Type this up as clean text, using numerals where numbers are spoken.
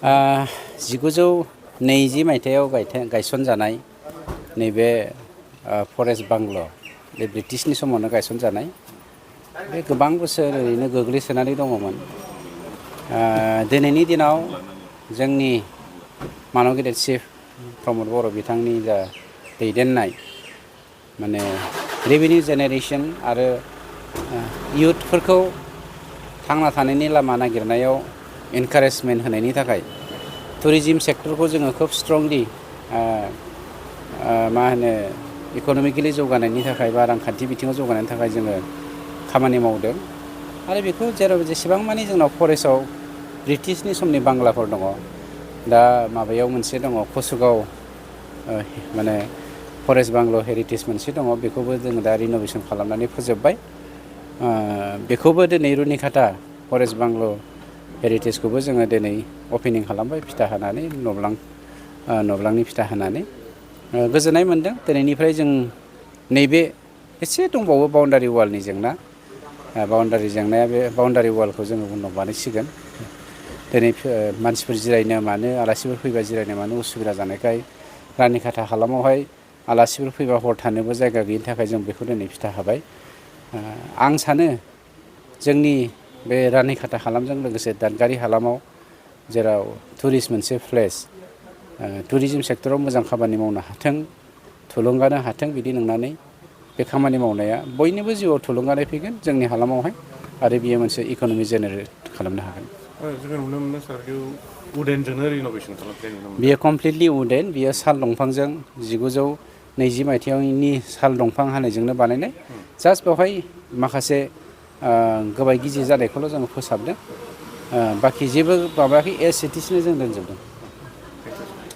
1920 मायथाइयाव गायसनजानाय नैबे फरेस्ट बांल' बे ब्रिटिशनि समावनो गायसनजानाय बे गोबां बोसोर ओरैनो गोग्लैसोनानै दङमोन। दिनैनि दिनाव जोंनि मानब गेदेर चिफ प्रमद बर' बिथांनि जा दैदेननाय माने रेभिनिउ जेनेरेसन आरो इयुथफोरखौ थांना थानायनि लामा नागिरनायाव एनकारेजमेन्ट होनायनि थाखाय टुरिजिम सेक्टरखौ जोङो खोब स्ट्रंलि इक'नमिकेलि जौगानायनि थाखाय बा रांखान्थि बिथिङाव जौगानायनि थाखाय जोङो खामानि मावदों आरो बेखौ जेराव जेसेबां मानि जोंनाव फरेस्टआव ब्रिटिशनि समनि बांलाफोर दङ दा माबायाव मोनसे दङ कसुगाव माने फरेस्ट बांल' हेरिटेज मोनसे दङ बेखौबो जोङो दा रिन'भेसन खालामनानै फोजोबबाय। बेखौबो दिनै रुनिकाटा फरेस्ट बांल' हेरिटेजखौबो जोङो दिनै अपेनिं खालामबाय फिथा होनानै नब्लांनि फिथा होनानै गोजोननाय मोन्दों। दिनैनिफ्राय जों नैबे एसे दंबावो बाउन्डारि वालनि जेंना बाउन्डारि जेंनाया बे बाउन्डारि वालखौ जोङो उनाव बानायसिगोन। दिनै मानसिफोर जिरायनो मानो आलासिफोर फैबा जिरायनो मानो उसुबिदा जानायखाय रानिकाटा हालामावहाय आलासिफोर फैबा हर थानोबो जायगा गैयिनि थाखाय जों बेखौ दिनै फिथा होबाय। आं सानो जोंनि बे रानिकाटा हालामजों लोगोसे दादगारि हालामाव जेराव टुरिस्ट मोनसे प्लेस टुरिजिम सेक्टराव मोजां खामानि मावनो हाथों थुलुंगानो हाथों बिदि नंनानै बे खामानि मावनाया बयनिबो जिउआव थुलुंगानाय फैगोन जोंनि हालामावहाय आरो बियो मोनसे इक'नमि जेनेरेट खालामनो हागोन। जोङो नुनो मोनो सार उडेनजोंनो रिन'भेसन खालामनाय नुनो मोनो। बियो कमप्लिटलि उडेन बियो साल दंफांजों 1920 मायथाइनि साल दंफां हानायजोंनो बानायनाय जास्ट बेवहाय माखासे गोबाय गिजि जानायखौल' जोङो फोसाबदों बाखि जेबो माबायाखै एज इट इजनो जों दोनजोबदों।